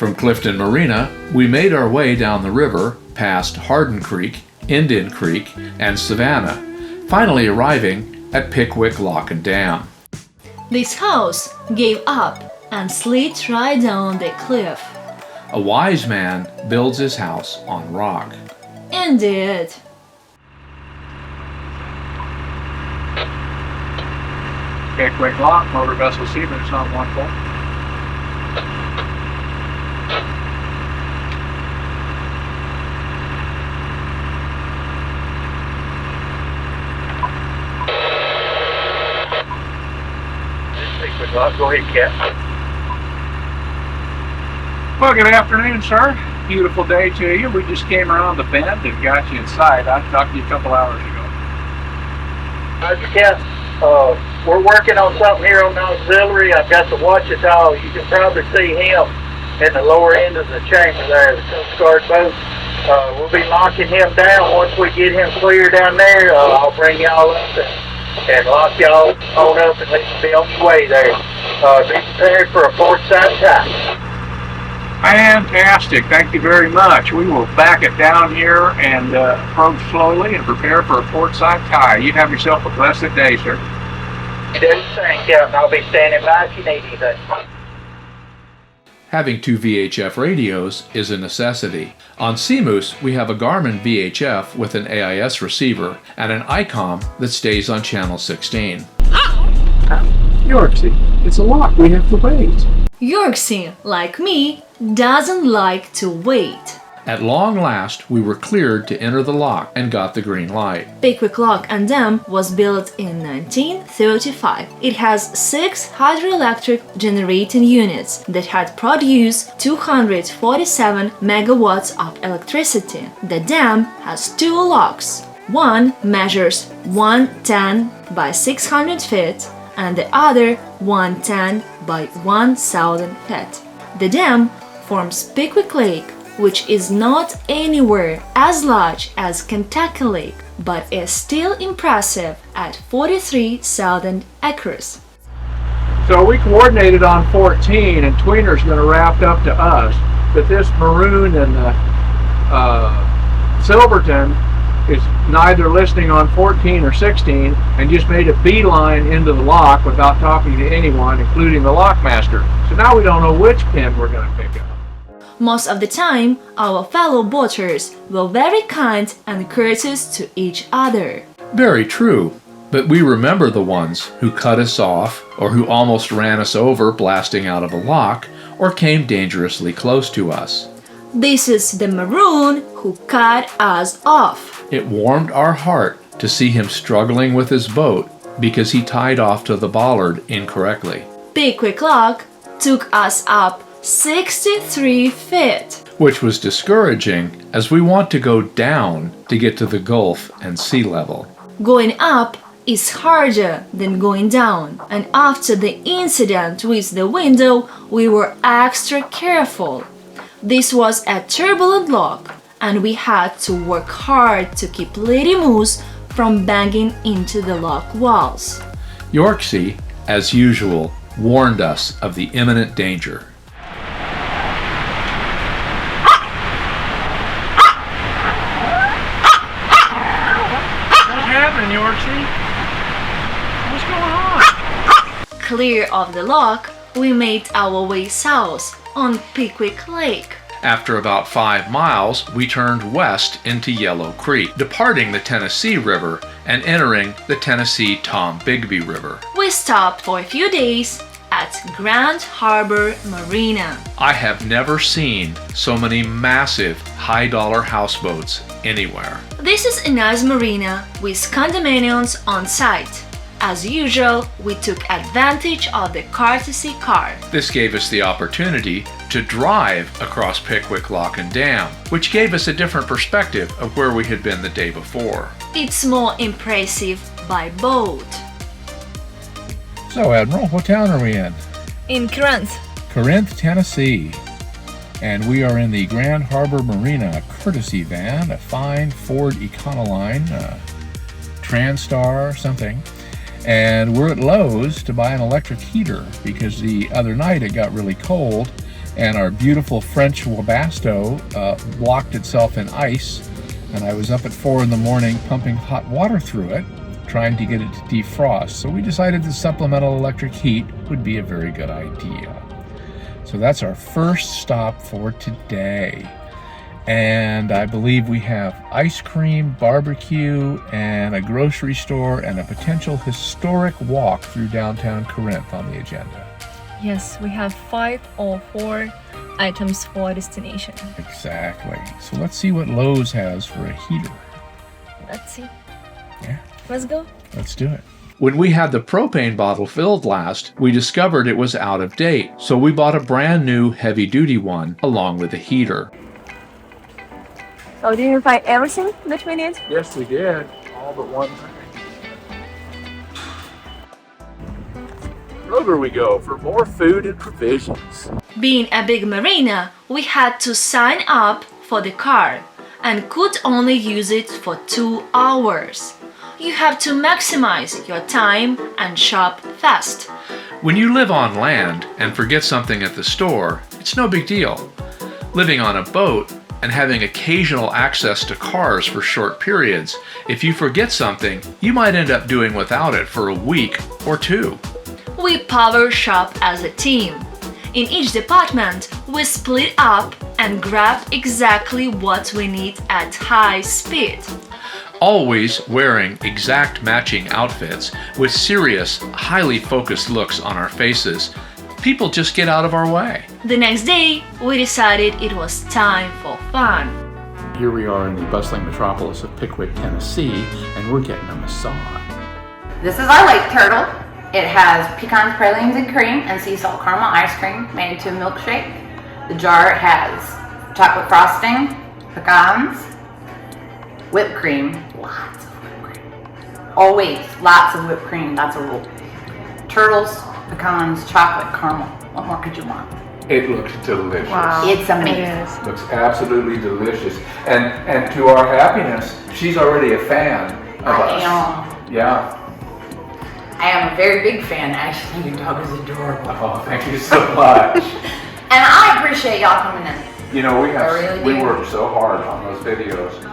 From Clifton Marina, we made our way down the river past Hardin Creek, Indian Creek, and Savannah, finally arriving at Pickwick Lock and Dam. This house gave up and slid right down the cliff. A wise man builds his house on rock. Indeed. Pickwick Lock, motor vessel Seaman is on 1-4. Pickwick Lock, go ahead, Captain. Well, good afternoon, sir. Beautiful day to you. We just came around the bend and got you inside. I talked to you a couple hours ago. Mr. Captain, we're working on something here on the auxiliary. I've got the watch-it-all. You can probably see him in the lower end of the chamber there, the Coast Guard boat. We'll be locking him down. Once we get him clear down there, I'll bring y'all up and lock y'all on up and let you be on your way there. Be prepared for a port side tie. Fantastic. Thank you very much. We will back it down here and approach slowly and prepare for a port side tie. You have yourself a blessed day, sir. You do the same, Captain. I'll be standing by if you need anything. Having two VHF radios is a necessity. On CMOOS, we have a Garmin VHF with an AIS receiver and an ICOM that stays on channel 16. Yorksy, it's a lock. We have to wait. Yorksy, like me, doesn't like to wait. At long last, we were cleared to enter the lock and got the green light. Pickwick Lock and Dam was built in 1935. It has 6 hydroelectric generating units that had produced 247 megawatts of electricity. The dam has 2 locks. One measures 110 by 600 feet and the other 110 by 1000 feet. The dam forms Pickwick Lake, which is not anywhere as large as Kentucky Lake, but is still impressive at 43,000 acres. So we coordinated on 14, and Tweener's going to wrap up to us. But this maroon and Silverton is neither listening on 14 or 16 and just made a beeline into the lock without talking to anyone, including the lockmaster. So now we don't know which pin we're going to pick up. Most of the time, our fellow boaters were very kind and courteous to each other. Very true, but we remember the ones who cut us off or who almost ran us over blasting out of a lock or came dangerously close to us. This is the maroon who cut us off. It warmed our heart to see him struggling with his boat because he tied off to the bollard incorrectly. Pickwick Lock took us up 63 feet. Which was discouraging as we want to go down to get to the Gulf and sea level. Going up is harder than going down, and after the incident with the window, we were extra careful. This was a turbulent lock, and we had to work hard to keep Lady Moose from banging into the lock walls. Yorksy, as usual, warned us of the imminent danger. What's happening, Yorksy? What's going on? Clear of the lock, we made our way south on Pickwick Lake. After about 5 miles, we turned west into Yellow Creek, departing the Tennessee River and entering the Tennessee Tombigbee River. We stopped for a few days at Grand Harbor Marina. I have never seen so many massive high-dollar houseboats anywhere. This is a nice marina with condominiums on site. As usual, we took advantage of the courtesy car. This gave us the opportunity to drive across Pickwick Lock and Dam, which gave us a different perspective of where we had been the day before. It's more impressive by boat. So, Admiral, what town are we in? In Corinth. Corinth, Tennessee. And we are in the Grand Harbor Marina courtesy van, a fine Ford Econoline, Transtar something. And we're at Lowe's to buy an electric heater because the other night it got really cold and our beautiful French Webasto blocked itself in ice, and I was up at 4 in the morning pumping hot water through it, trying to get it to defrost. So we decided that supplemental electric heat would be a very good idea. So that's our first stop for today. And I believe we have ice cream, barbecue, and a grocery store, and a potential historic walk through downtown Corinth on the agenda. Yes, we have 5 or 4 items for destination. Exactly. So let's see what Lowe's has for a heater. Let's see. Yeah, Let's go. let's do it. When we had the propane bottle filled last, we discovered it was out of date, so we bought a brand new heavy-duty one along with a heater. So did you find everything that we need? Yes, we did. All but one thing. Over we go for more food and provisions. Being a big marina, we had to sign up for the car and could only use it for 2 hours. You have to maximize your time and shop fast. When you live on land and forget something at the store, it's no big deal. Living on a boat and having occasional access to cars for short periods, if you forget something, you might end up doing without it for a week or 2. We power shop as a team. In each department, we split up and grabbed exactly what we need at high speed. Always wearing exact matching outfits with serious, highly focused looks on our faces, people just get out of our way. The next day, we decided it was time for fun. Here we are in the bustling metropolis of Pickwick, Tennessee, and we're getting a massage. This is our lake turtle. It has pecans, pralines, and cream, and sea salt caramel ice cream made into a milkshake. The jar has chocolate frosting, pecans, whipped cream, lots of whipped cream. Always lots of whipped cream, that's a rule. Turtles, pecans, chocolate, caramel. What more could you want? It looks delicious. It's amazing. It Looks absolutely delicious. And to our happiness, she's already a fan of us. Yeah. I am a very big fan, actually. Your dog is adorable. Oh, thank you so much. And I appreciate y'all coming in. You know, I really we do. worked so hard on those videos.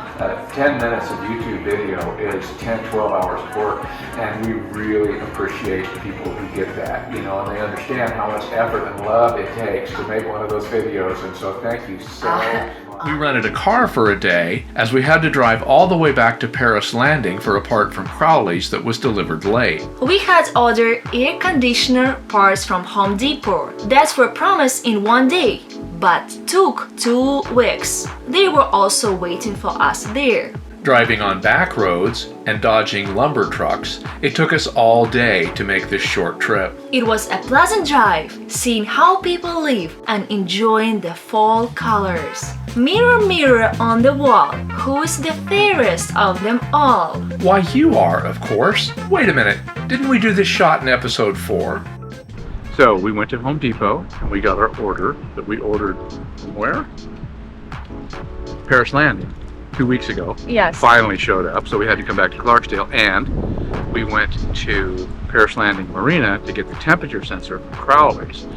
10 minutes of YouTube video is 10, 12 hours of work, and we really appreciate the people who get that, you know, and they understand how much effort and love it takes to make one of those videos, and so thank you so much. We rented a car for a day as we had to drive all the way back to Paris Landing for a part from Crowley's that was delivered late. We had ordered air conditioner parts from Home Depot that were promised in 1 day, but took 2 weeks. They were also waiting for us there. Driving on back roads and dodging lumber trucks, it took us all day to make this short trip. It was a pleasant drive, seeing how people live and enjoying the fall colors. Mirror, mirror on the wall, who is the fairest of them all? Why, you are, of course. Wait a minute, didn't we do this shot in episode 4? So we went to Home Depot and we got our order that we ordered from where? Paris Landing 2 weeks ago. Yes. Finally showed up, so we had to come back to Clarksdale, and we went to Paris Landing Marina to get the temperature sensor from Crowley's.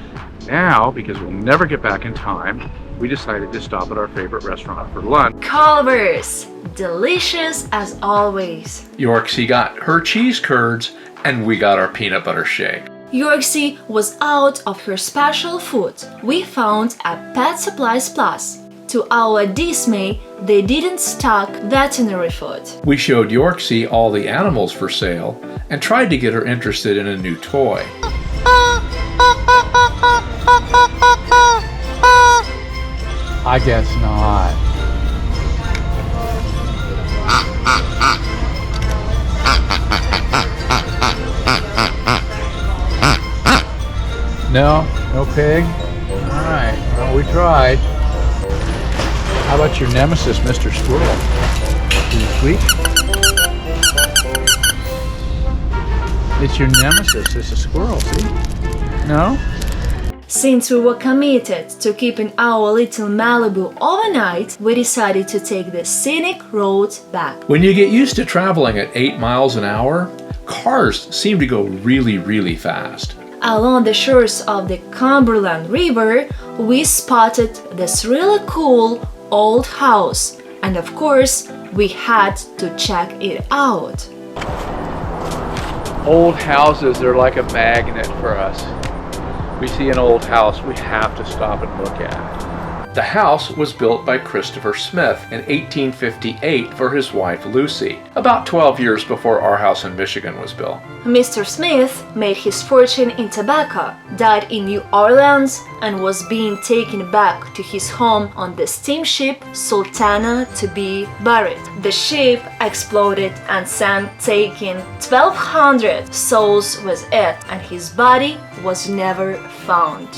Now, because we'll never get back in time, we decided to stop at our favorite restaurant for lunch. Culver's, delicious as always. Yorksey got her cheese curds and we got our peanut butter shake. Yorksey was out of her special food. We found a Pet Supplies Plus. To our dismay, they didn't stock veterinary food. We showed Yorksey all the animals for sale and tried to get her interested in a new toy. I guess not. No? No pig? Alright, well, we tried. How about your nemesis, Mr. Squirrel? Is he sweet? It's your nemesis. It's a squirrel, see? No? Since we were committed to keeping our little Malibu overnight, we decided to take the scenic road back. When you get used to traveling at 8 miles an hour, cars seem to go really, really fast. Along the shores of the Cumberland River, we spotted this really cool old house, and of course, we had to check it out. Old houses are like a magnet for us. We see an old house, we have to stop and look at. The house was built by Christopher Smith in 1858 for his wife Lucy, about 12 years before our house in Michigan was built. Mr. Smith made his fortune in tobacco, died in New Orleans, and was being taken back to his home on the steamship Sultana to be buried. The ship exploded and sank, taking 1,200 souls with it, and his body was never found.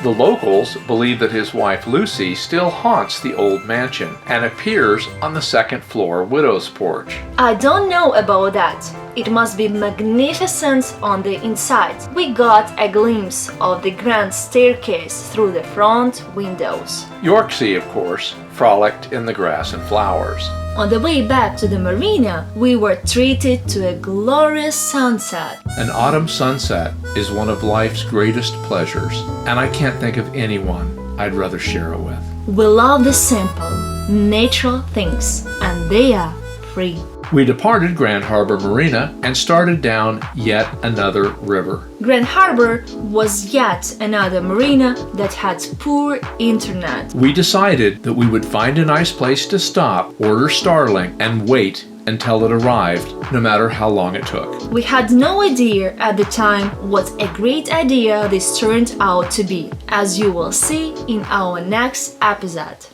The locals believe that his wife Lucy still haunts the old mansion and appears on the second floor widow's porch. I don't know about that. It must be magnificent on the inside. We got a glimpse of the grand staircase through the front windows. Yorksea, of course, frolicked in the grass and flowers. On the way back to the marina, we were treated to a glorious sunset. An autumn sunset is one of life's greatest pleasures, and I can't think of anyone I'd rather share it with. We love the simple, natural things, and they are free. We departed Grand Harbor Marina and started down yet another river. Grand Harbor was yet another marina that had poor internet. We decided that we would find a nice place to stop, order Starlink, and wait until it arrived, no matter how long it took. We had no idea at the time what a great idea this turned out to be, as you will see in our next episode.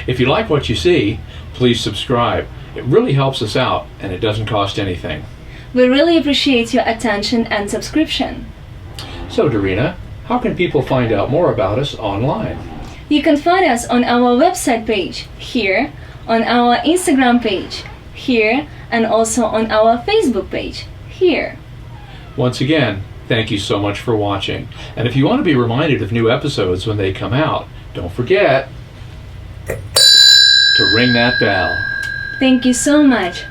If you like what you see, please subscribe. It really helps us out, and it doesn't cost anything. We really appreciate your attention and subscription. So, Darina, how can people find out more about us online? You can find us on our website page, here, on our Instagram page, here, and also on our Facebook page, here. Once again, thank you so much for watching. And if you want to be reminded of new episodes when they come out, don't forget to ring that bell. Thank you so much